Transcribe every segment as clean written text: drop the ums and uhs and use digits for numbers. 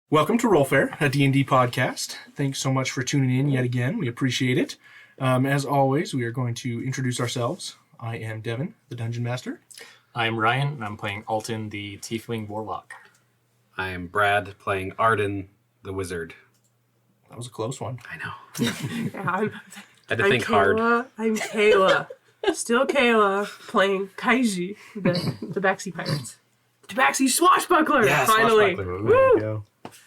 Welcome to RollFare, a D&D podcast. Thanks so much for tuning in yet again. We appreciate it. As always, we are going to introduce ourselves. I am Devin, the Dungeon Master. I am Ryan, and I'm playing Alton, the Tiefling Warlock. I am Brad, playing Arden, the Wizard. That was a close one. I know. I'm Had to think hard. I'm Kayla. Still Kayla, playing Kaiji, the Tabaxi Pirates. Tabaxi Swashbuckler, finally! Swashbuckler. Woo! There you go.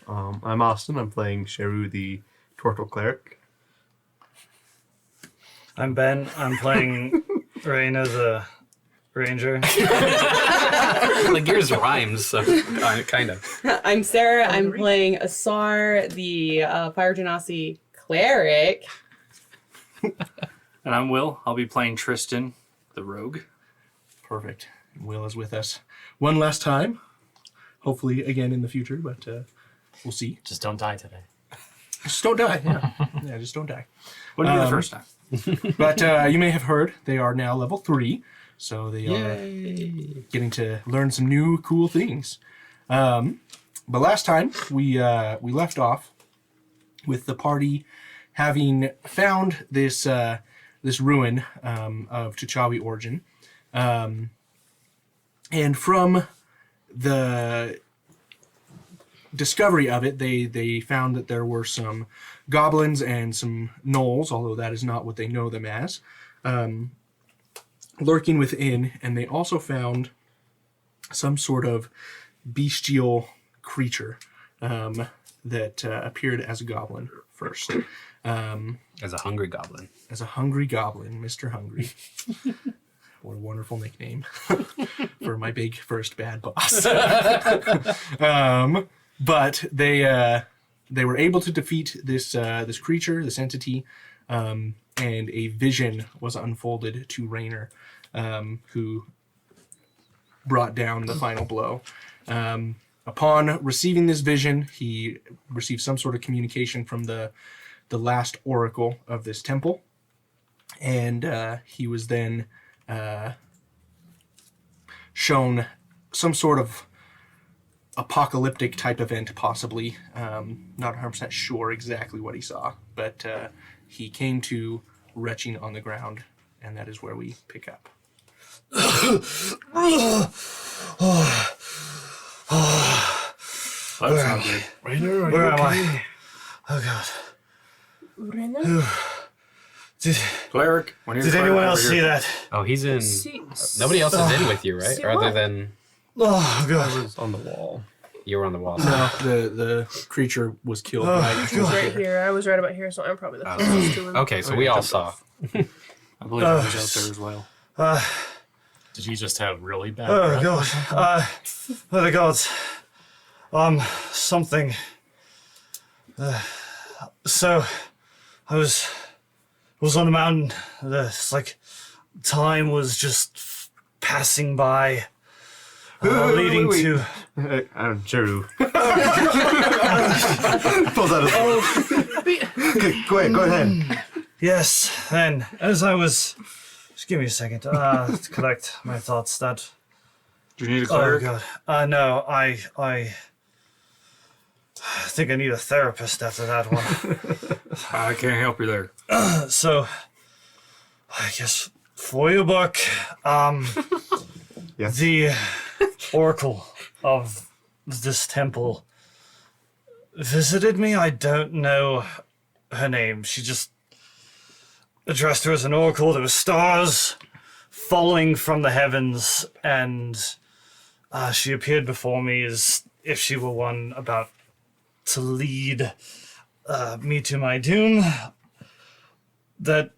I'm Austin. I'm playing Sheru, the Turtle Cleric. I'm Ben. I'm playing Raina, the Ranger. Like yours rhymes, so kind of. I'm Sarah. I'm playing Asar, the Fire Genasi Cleric. And I'm Will. I'll be playing Tristan, the Rogue. Perfect. Will is with us one last time. Hopefully again in the future, but we'll see. Just don't die today. Just don't die. Yeah, just don't die. Wouldn't be the first time. But you may have heard they are now level 3, so they are getting to learn some new cool things. But last time we left off with the party having found this this ruin of T'Chawi origin, and from the discovery of it, they found that there were some goblins and some gnolls, although that is not what they know them as, lurking within, and they also found some sort of bestial creature that appeared as a goblin first. As a hungry goblin. As a hungry goblin, Mr. Hungry. What a wonderful nickname for my big first bad boss. But they were able to defeat this creature, this entity, and a vision was unfolded to Raynor, who brought down the final blow. Upon receiving this vision, he received some sort of communication from the last oracle of this temple, and he was then shown some sort of apocalyptic type event, possibly. Not 100% sure exactly what he saw, but he came to retching on the ground, and that is where we pick up. That's not good. Rainer, Where am I? Oh god. Cleric, when you're Did cleric anyone over else here. see that? Oh, he's in... See, Nobody else is in with you, right? see Other what? than Oh I god. was on the wall. you were on the wall. No, the creature was killed by He was right here. I was right about here, so I'm probably the closest to him. Okay, so we all saw. I believe I was out there as well. Did you just have really bad Oh breath? god. Oh the gods. Something. So, I was on a mountain. It's like time was just passing by, leading to. I'm Sheru. Pulls out his... Okay, go ahead. Yes, then as I was. Just give me a second to collect my thoughts. That. Do you need a Oh cleric? god. No, I think I need a therapist after that one. I can't help you there. So, I guess for your book, Yes. the oracle of this temple visited me. I don't know her name. She just addressed her as an oracle. There were stars falling from the heavens, and she appeared before me as if she were one about to lead me to my doom. That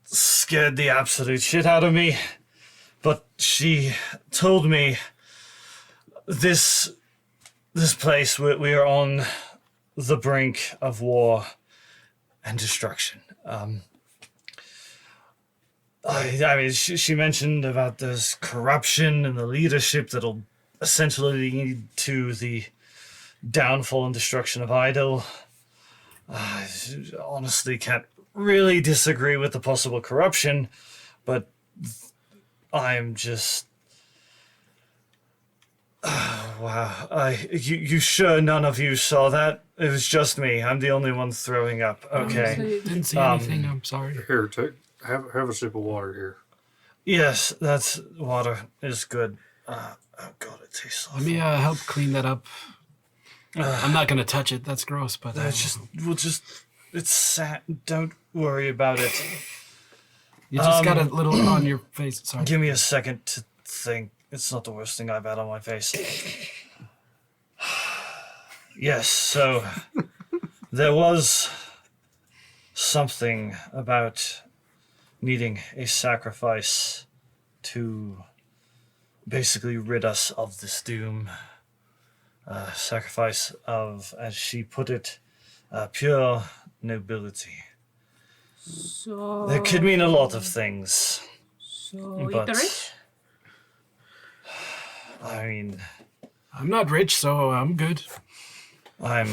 scared the absolute shit out of me. But she told me this place, we are on the brink of war and destruction. I mean, she mentioned about this corruption and the leadership that'll essentially lead to the downfall and destruction of Idle. I honestly can't really disagree with the possible corruption, but I'm just Wow. You sure none of you saw that? It was just me. I'm the only one throwing up. Okay. Didn't see anything. I'm sorry. Here, have a sip of water here. Yes, that's water is good. Oh God, it tastes awful. Let me help clean that up. I'm not gonna touch it. That's gross. But it's sad. Don't worry about it. you just got a little on your face. Sorry. Give me a second to think. It's not the worst thing I've had on my face. Yes, so there was something about needing a sacrifice to basically rid us of this doom. Sacrifice of, as she put it, pure nobility. So That could mean a lot of things. So but- eat the rich? I mean, I'm not rich, so I'm good. I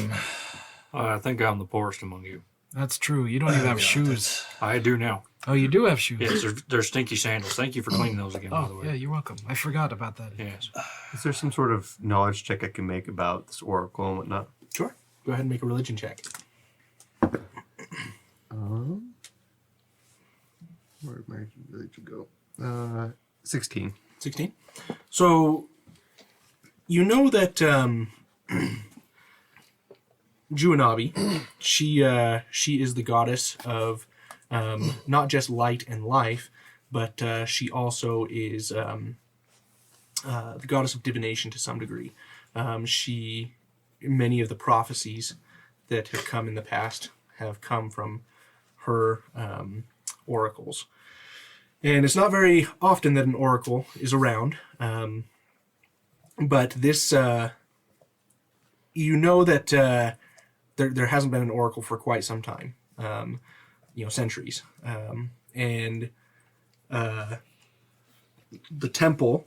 think I'm the poorest among you. That's true. You don't even have shoes. I do now. Oh, you do have shoes. Yes, they're stinky sandals. Thank you for cleaning those again, by the Oh, way. yeah, you're welcome. I forgot about that. Yes. Is there some sort of knowledge check I can make about this oracle and whatnot? Sure. Go ahead and make a religion check. Where'd my religion go? 16. 16. So, you know that Juanabii, she is the goddess of not just light and life, but she also is the goddess of divination to some degree. Many of the prophecies that have come in the past have come from her oracles. And it's not very often that an oracle is around, but this, you know that there hasn't been an oracle for quite some time, centuries. And the temple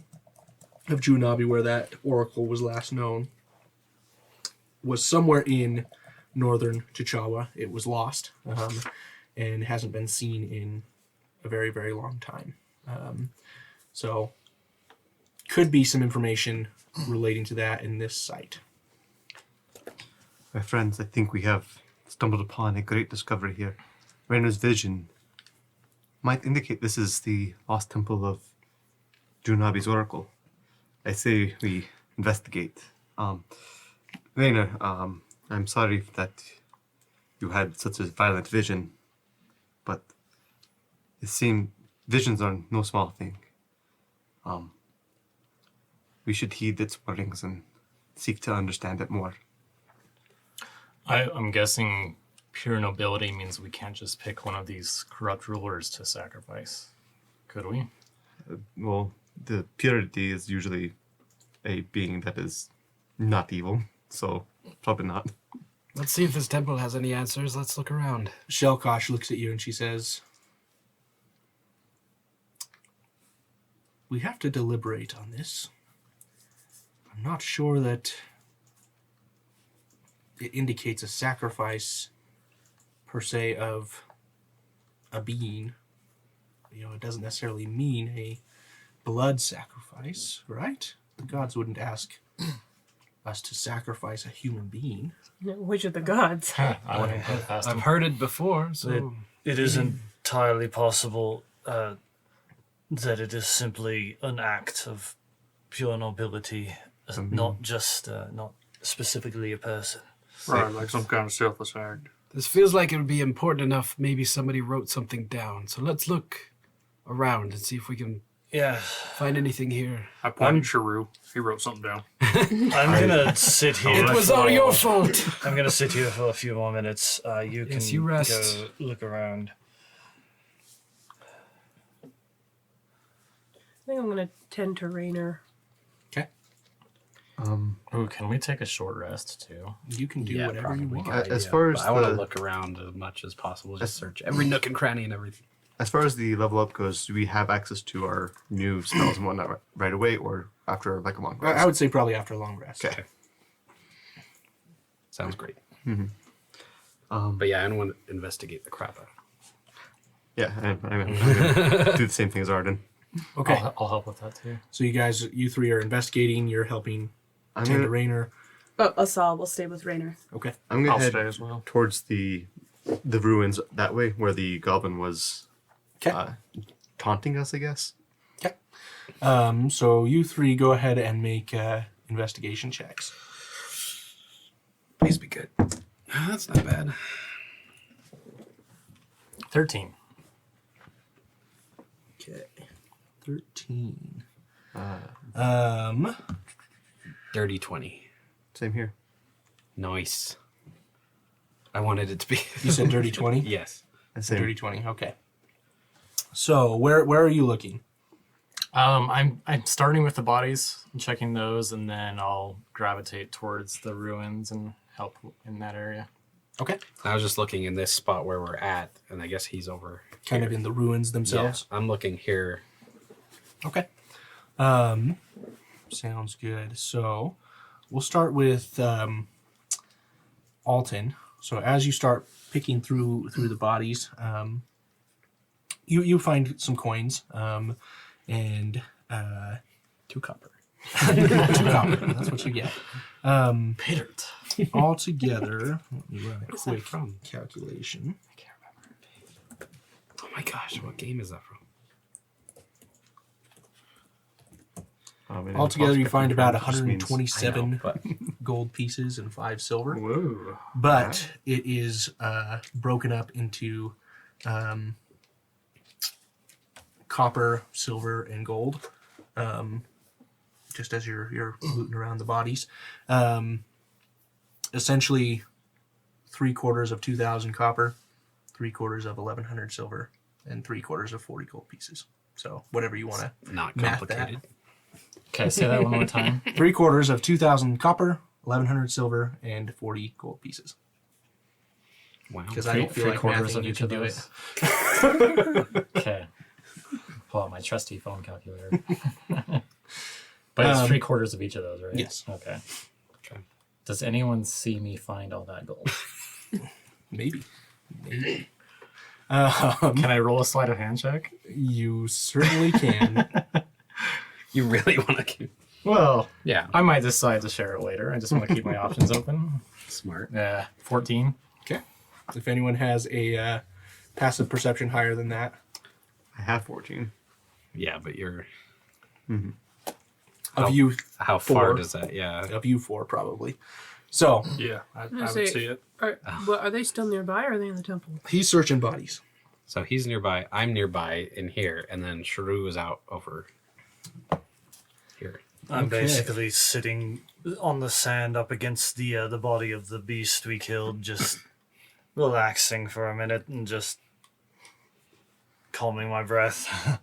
of Juanabii, where that oracle was last known, was somewhere in northern Chichawa. It was lost and hasn't been seen in a very, very long time. So could be some information relating to that in this site. My friends, I think we have stumbled upon a great discovery here. Rainer's vision might indicate this is the lost temple of Juanabii's oracle. I say we investigate. Rainer, I'm sorry that you had such a violent vision, but it seemed visions are no small thing. We should heed its warnings and seek to understand it more. I'm guessing pure nobility means we can't just pick one of these corrupt rulers to sacrifice. Could we? Well, the purity is usually a being that is not evil, so probably not. Let's see if this temple has any answers. Let's look around. Shelkosh looks at you and she says, "We have to deliberate on this. I'm not sure that it indicates a sacrifice per se of a being. It doesn't necessarily mean a blood sacrifice, right? The gods wouldn't ask us to sacrifice a human being." Which of the gods? I wouldn't put it past I've them. heard it before, so it is entirely possible that it is simply an act of pure nobility, not just not specifically a person. Right, like some kind of selfless act. this feels like it would be important enough. Maybe somebody wrote something down. So let's look around and see if we can Yeah, find anything here. I pointed at Sharu. He wrote something down. I'm gonna sit here. It was all your fault. I'm gonna sit here for a few more minutes. You can Yes, you rest. go look around. I think I'm gonna tend to Rainer. Okay. Ooh, can we take a short rest too? You can do whatever you want. As far as I want to the- look around as much as possible. Just search every nook and cranny and everything. As far as the level up goes, do we have access to our new spells and whatnot right away, or after like a long rest? I would say probably after a long rest. Okay. Sounds great. Mm-hmm. But yeah, I don't want to investigate the crap out of it. Yeah, I'm gonna do the same thing as Arden. Okay. I'll help with that too. So you three are investigating. You're helping I'm tend to gonna, Rainer. Oh, Asal will stay with Rainer. Okay. I'm gonna I'll head stay as well. towards the ruins that way, where the goblin was Okay. taunting us, I guess. Okay. So you three go ahead and make investigation checks. Please be good. That's not bad. 13. Okay. 13. Dirty 20. Same here. Nice. I wanted it to be. You said dirty 20? Yes. Same. Dirty 20. Okay. So where are you looking? I'm starting with the bodies and checking those, and then I'll gravitate towards the ruins and help in that area. Okay. I was just looking in this spot where we're at, and I guess he's over Kind here. of in the ruins themselves. Yeah, I'm looking here. Okay. Sounds good. So we'll start with Alton. So as you start picking through the bodies, you find some coins and 2 copper. 2 copper. That's what you get. Pay dirt. All together, let me run a Where's that quick from? calculation. I can't remember. Oh my gosh, what game is that from? Altogether, you find about Just means- 127 I know, but gold pieces and 5 silver. Whoa. But it is broken up into copper, silver, and gold. Just as you're looting around the bodies, essentially 3/4 of 2,000 copper, 3/4 of 1,100 silver, and 3/4 of 40 gold pieces. So whatever you want to not math complicated. Okay, say that one more time. 3/4 of 2,000 copper, 1,100 silver, and 40 gold pieces. Wow. Because I don't feel like mathing, you can do it. Okay. Pull out my trusty phone calculator. But it's 3/4 of each of those, right? Yes. Okay. Okay. Does anyone see me find all that gold? Maybe. Can I roll a sleight of hand check? You certainly can. You really want to keep... Well, Yeah. I might decide to share it later. I just want to keep my options open. Smart. 14. Okay. If anyone has a passive perception higher than that, I have 14. Yeah, but you're... of you How Four. far does that... Yeah. of you 4 probably. So Yeah, I gonna would say- see it. Are they still nearby or are they in the temple? he's searching bodies. So he's nearby, I'm nearby in here, and then Sharu is out over here. I'm Okay. basically sitting on the sand up against the body of the beast we killed, just relaxing for a minute and just calming my breath.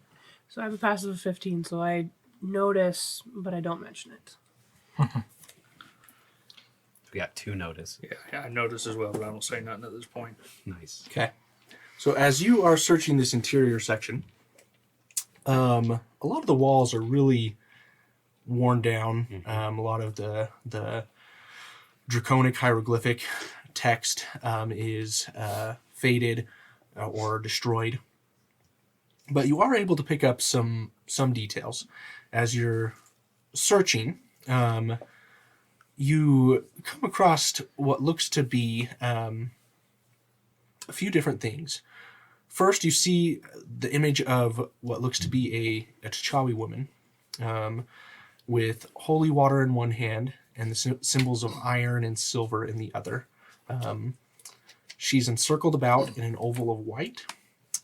So I have a passive of 15, so I notice, but I don't mention it. We got 2 notice. Yeah, I noticed as well, but I don't say nothing at this point. Nice. Okay. So as you are searching this interior section, a lot of the walls are really worn down. A lot of the draconic hieroglyphic text is faded or destroyed. But you are able to pick up some details as you're searching. You come across what looks to be a few different things. First, you see the image of what looks to be a T'Chawi woman with holy water in one hand and the symbols of iron and silver in the other. She's encircled about in an oval of white,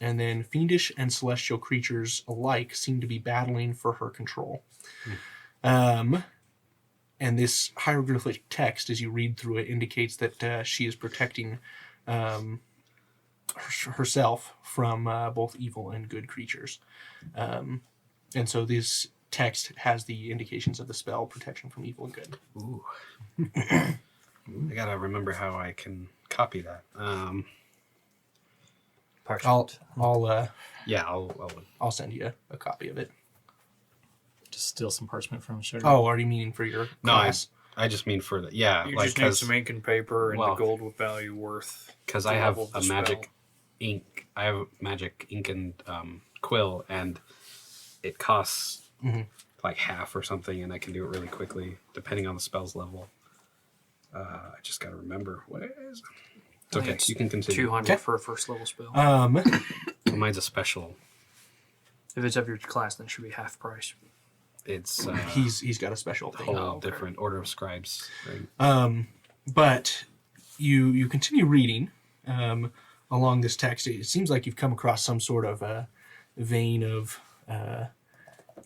and then fiendish and celestial creatures alike seem to be battling for her control. And this hieroglyphic text, as you read through it, indicates that she is protecting herself from both evil and good creatures. And so this text has the indications of the spell protection from evil and good. Ooh. I gotta remember how I can copy that. I'll send you a copy of it. Just steal some parchment from Sugar. Oh, are you meaning for your class? I just mean for the... Yeah, You like, just need some ink and paper and well, the gold value worth. because the I have level of a the magic spell. ink. I have magic ink and quill, and it costs like half or something, and I can do it really quickly, depending on the spell's level. I just got to remember what it is. It's okay. You can continue. 200 for a first level spell. Well, mine's a special. If it's of your class, then it should be half price. It's he's got a special thing. whole different order of scribes. Right? But you continue reading along this text. It seems like you've come across some sort of vein of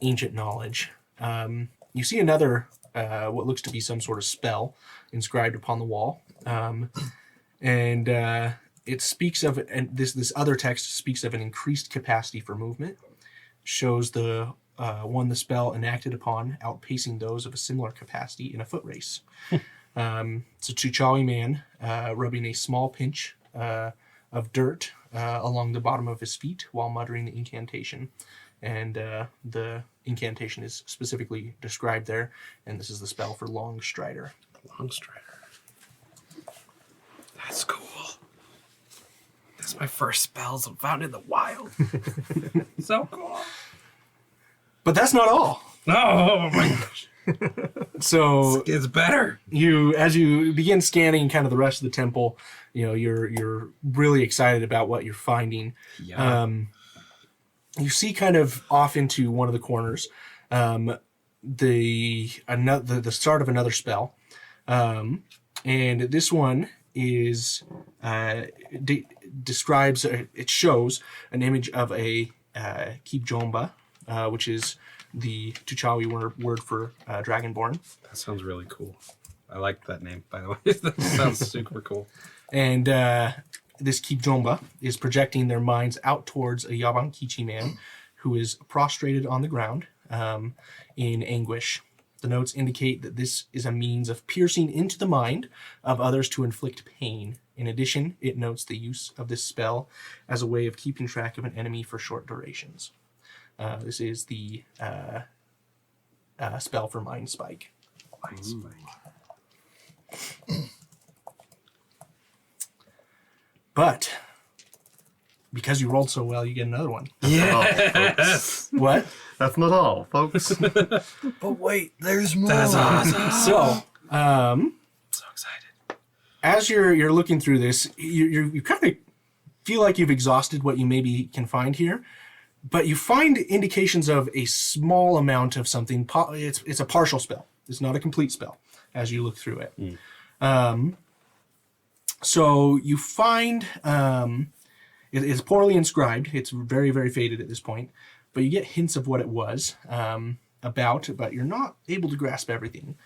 ancient knowledge. You see another what looks to be some sort of spell inscribed upon the wall, and it speaks of, and this other text speaks of an increased capacity for movement. Shows the spell enacted upon outpacing those of a similar capacity in a foot race. It's a Tuchawi man rubbing a small pinch of dirt along the bottom of his feet while muttering the incantation. And the incantation is specifically described there, and this is the spell for Long Strider. Long Strider. That's cool. That's my first spells found in the wild. So cool. But that's not all. Oh my gosh. So it's better. As you begin scanning kind of the rest of the temple, you're really excited about what you're finding. Yeah. You see kind of off into one of the corners the start of another spell, and this one is describes it shows an image of a Kibjomba, which is the Tuchawi word for Dragonborn. That sounds really cool. I like that name, by the way. That sounds super cool. And this Kibjomba is projecting their minds out towards a Yabankichi man who is prostrated on the ground in anguish. The notes indicate that this is a means of piercing into the mind of others to inflict pain. In addition, it notes the use of this spell as a way of keeping track of an enemy for short durations. This is the spell for Mind Spike. Mind Spike. But because you rolled so well, you get another one. Yes. What? That's not all, folks. But wait, there's more. That's awesome. So, So excited. as you're looking through this, you kind of feel like you've exhausted what you maybe can find here, but you find indications of a small amount of something. It's a partial spell. It's not a complete spell as you look through it. So you find it's poorly inscribed. It's very, very faded at this point, but you get hints of what it was about, but you're not able to grasp everything.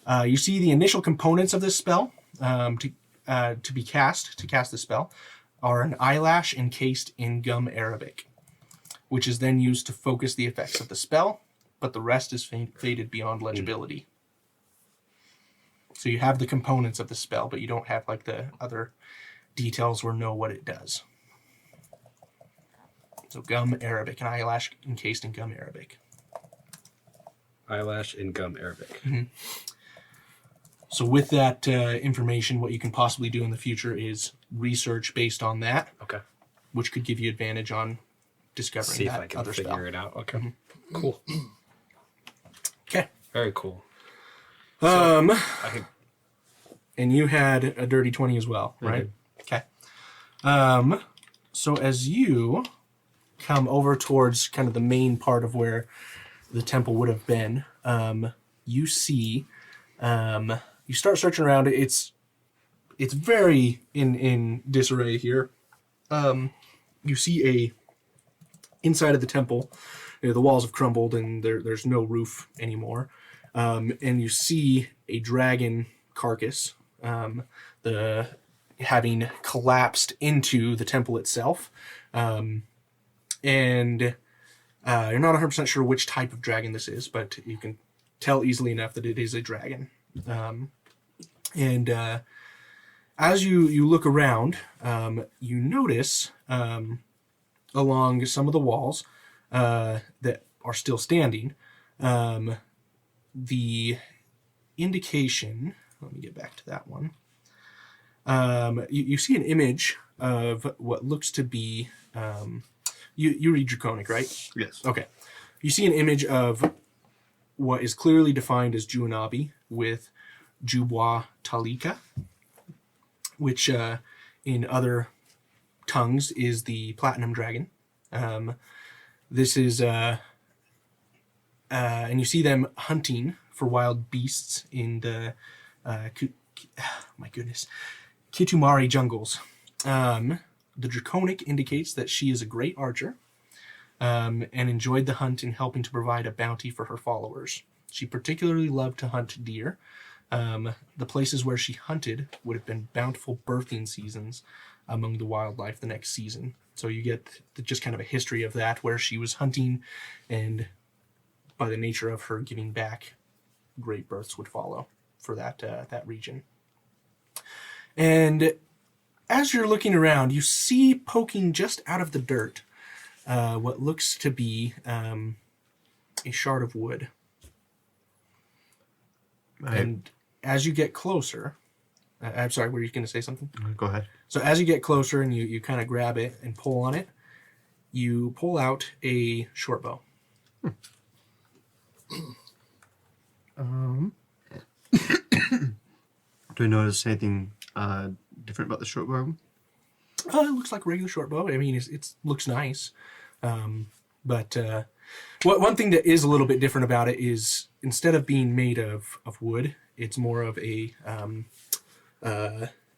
You see the initial components of this spell to cast the spell are an eyelash encased in gum arabic, which is then used to focus the effects of the spell, but the rest is faded beyond legibility. So you have the components of the spell, but you don't have like the other details or know what it does. So gum arabic, an eyelash encased in gum arabic. Eyelash in gum arabic. So with that information, what you can possibly do in the future is research based on that. Okay. Which could give you advantage on discovering See if that I can other figure spell. it out. Okay. Cool. Okay. Very cool. And I could, you had a dirty 20 as well, right? Okay. So as you come over towards kind of the main part of where the temple would have been, you see, you start searching around. It's very in disarray here. You see inside of the temple, the walls have crumbled and there's no roof anymore. And you see a dragon carcass, having collapsed into the temple itself. And you're not 100% sure which type of dragon this is, but you can tell easily enough that it is a dragon. As you look around, you notice along some of the walls that are still standing, the indication, let me get back to that one. You see an image of what looks to be, you read Draconic, right? Yes. Okay. you see an image of what is clearly defined as Juanabii with Jubwa Talika, which in other tongues is the platinum dragon. This is, and you see them hunting for wild beasts in the, Kitumari jungles. The Draconic indicates that she is a great archer and enjoyed the hunt in helping to provide a bounty for her followers. She particularly loved to hunt deer. The places where she hunted would have been bountiful birthing seasons among the wildlife the next season. So you get just kind of a history of that, where she was hunting, and by the nature of her giving back, great births would follow for that region. And as you're looking around, you see poking just out of the dirt what looks to be a shard of wood. And as you get closer, I'm sorry, were you going to say something? Go ahead. So as you get closer and you kind of grab it and pull on it, you pull out a short bow. Do you notice anything different about the short bow? It looks like a regular short bow. I mean, it looks nice. But one thing that is a little bit different about it is, instead of being made of wood, it's more of a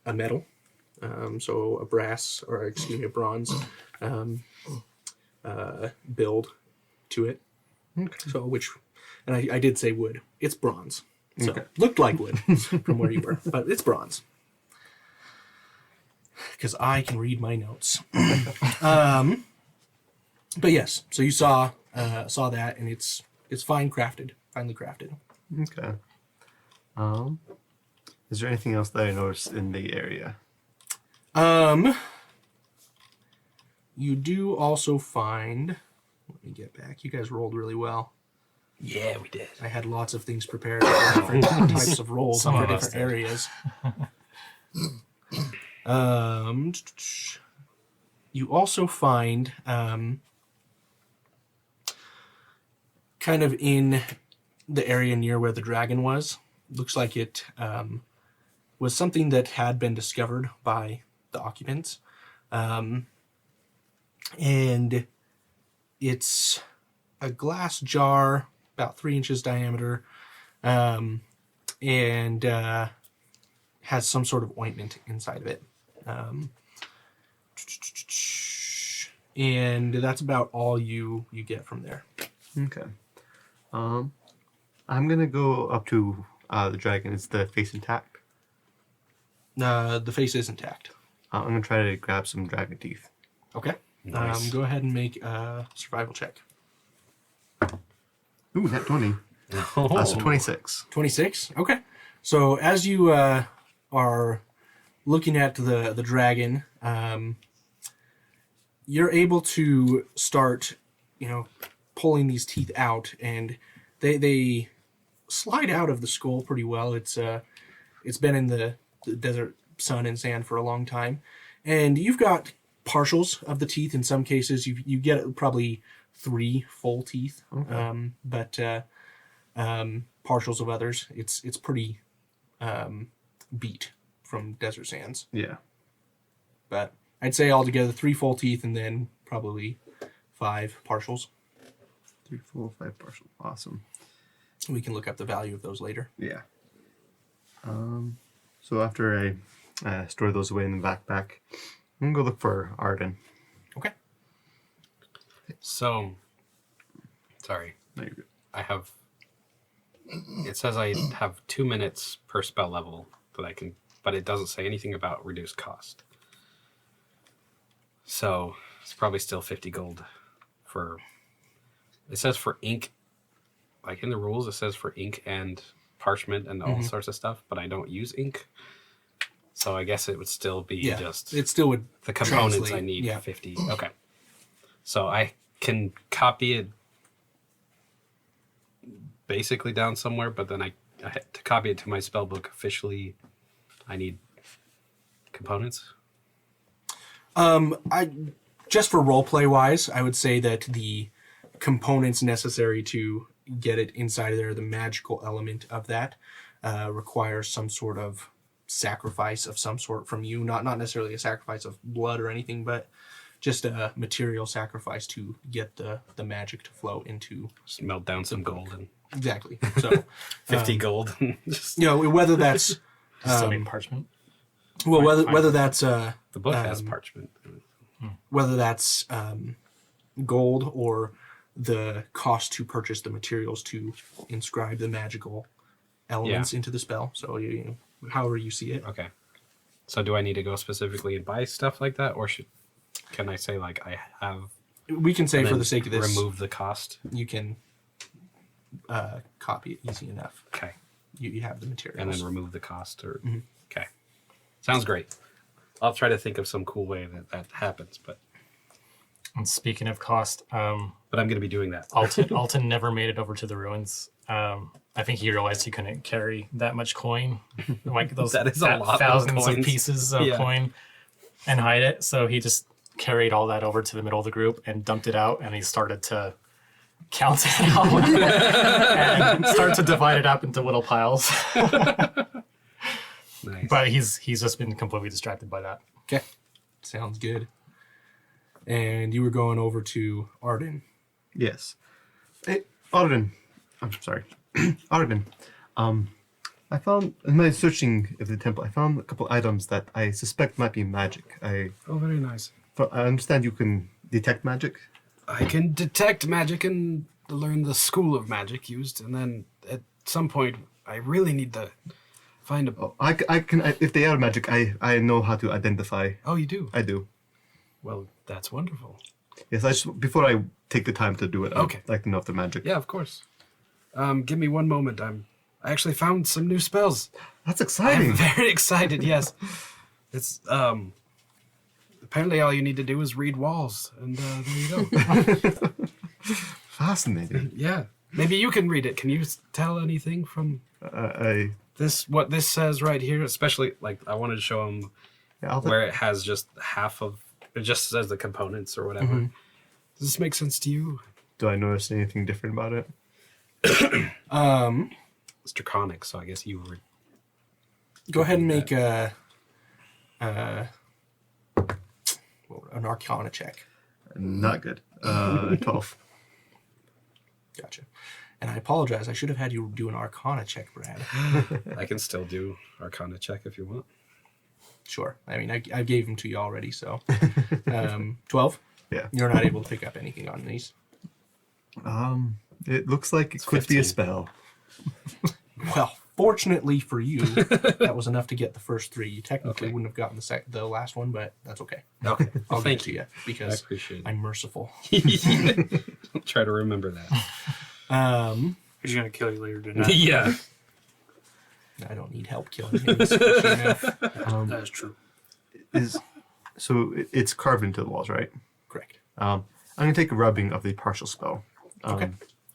metal. So a bronze build to it. Okay. So and I did say wood. It's bronze. So looked like wood from where you were, but it's bronze. Because I can read my notes. But yes, so you saw that, and it's finely crafted. Okay. Is there anything else that I noticed in the area? You do also find. Let me get back. You guys rolled really well. Yeah, we did. I had lots of things prepared for different types of rolls for different areas. You also find, kind of in the area near where the dragon was, looks like it was something that had been discovered by the occupants. And it's a glass jar about 3 inches diameter, and has some sort of ointment inside of it. And that's about all you get from there. Okay. I'm gonna go up to the dragon. Is the face intact? The face is intact. I'm gonna try to grab some dragon teeth. Okay. Nice. Go ahead and make a survival check. Ooh, net 20. That's a 26. 26? Okay. So as you are looking at the dragon, you're able to start, pulling these teeth out, and they slide out of the skull pretty well. It's been in the desert sun and sand for a long time, and you've got partials of the teeth. In some cases, you get probably 3 full teeth, okay. But partials of others, it's pretty beat from desert sands. Yeah. But I'd say altogether 3 full teeth and then probably 5 partials. 3 full, 5 partial. Awesome. We can look up the value of those later. Yeah. So after I store those away in the backpack, I'm gonna go look for Arden. Okay. So, sorry. No, you're good. It says I have 2 minutes per spell level that I can, but it doesn't say anything about reduced cost. So it's probably still 50 gold for. It says for ink, like in the rules, it says for ink and parchment and all sorts of stuff, but I don't use ink. So I guess it would still be just. It still would. The components translate. I need 50. Okay. So I can copy it basically down somewhere, but then I to copy it to my spell book officially, I need components. I just for roleplay wise, I would say that the components necessary to get it inside of there, the magical element of that, requires some sort of sacrifice of some sort from you. Not necessarily a sacrifice of blood or anything, but just a material sacrifice to get the magic to flow into. Just melt down some gold and Exactly. So 50 gold. Just, whether that's Still need parchment. well, whether that's the book has parchment. whether that's gold or the cost to purchase the materials to inscribe the magical elements into the spell. So however you see it. Okay. So do I need to go specifically and buy stuff like that, or can I say like I have? We can say and for then the sake of this, remove the cost. you can copy it easy enough. Okay. You have the materials. And then remove the cost, or okay. Sounds great. I'll try to think of some cool way that happens, but And speaking of cost, but I'm going to be doing that. Alton never made it over to the ruins. I think he realized he couldn't carry that much coin, like those That is a lot of thousands of coins. pieces of coin, and hide it. So he just carried all that over to the middle of the group and dumped it out, and he started to count it out and start to divide it up into little piles. Nice. But he's just been completely distracted by that. Okay. Sounds good. And you were going over to Arden. Yes. Hey, Arden. I'm sorry. Arden. I found, in my searching of the temple, I found a couple items that I suspect might be magic. Oh, very nice. I understand you can detect magic. I can detect magic and learn the school of magic used, and then at some point, I really need to find a... Oh, I can, if they are magic, I know how to identify. Oh, you do? I do. Well, that's wonderful. Yes, before I take the time to do it, Okay. I'd like to know if they're magic. Yeah, of course. Give me one moment. I actually found some new spells. That's I'm exciting. very excited, yes. It's, apparently all you need to do is read walls, and there you go. Fascinating. Yeah. Maybe you can read it. Can you tell anything from what this says right here? Especially like I wanted to show him where it has just half of it, just says the components or whatever. Does this make sense to you? Do I notice anything different about it? It's draconic, so I guess you were. Go ahead and make an Arcana check. Not good. 12. Gotcha. And I apologize. I should have had you do an Arcana check, Brad. I can still do Arcana check if you want. Sure. I mean, I gave them to you already, so. 12? Yeah. You're not able to pick up anything on these. It looks like it could be a spell. Well, fortunately for you, that was enough to get the first 3. You technically wouldn't have gotten the last one, but that's okay. Okay. I'll Thank give it to you I because appreciate it. I'm merciful. I'll try to remember that. He's gonna kill you later tonight. Yeah. I don't need help killing him. It's easy enough. That is true. It's carved into the walls, right? Correct. I'm going to take a rubbing of the partial spell. Okay.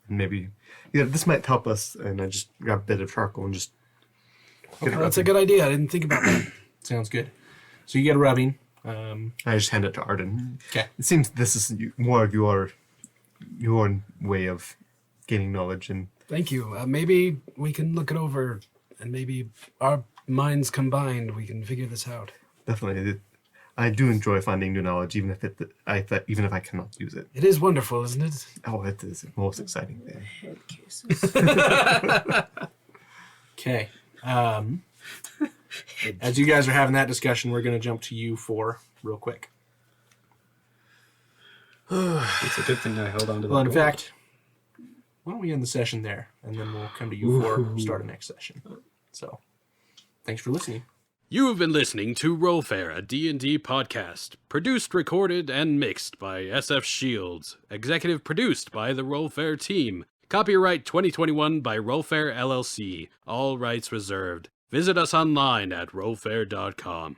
And maybe, this might help us, and I just grab a bit of charcoal and just get it That's a rubbing. good idea. I didn't think about that. Sounds good. So you get a rubbing. I just hand it to Arden. Okay. It seems this is more of your way of gaining knowledge, and Thank you. Maybe we can look it over, and maybe our minds combined, we can figure this out. definitely, I do enjoy finding new knowledge, even if I cannot use it. It is wonderful, isn't it? Oh, it is the most exciting thing. Head cases. Okay. As you guys are having that discussion, we're going to jump to you 4 real quick. It's a good thing I held on to that. Well, in gold. fact, why don't we end the session there, and then we'll come to you 4 and start a next session. So, thanks for listening. You have been listening to RollFare, a D&D podcast. Produced, recorded, and mixed by SF Shields. Executive produced by the RollFare team. Copyright 2021 by RollFare LLC. All rights reserved. Visit us online at rollfare.com.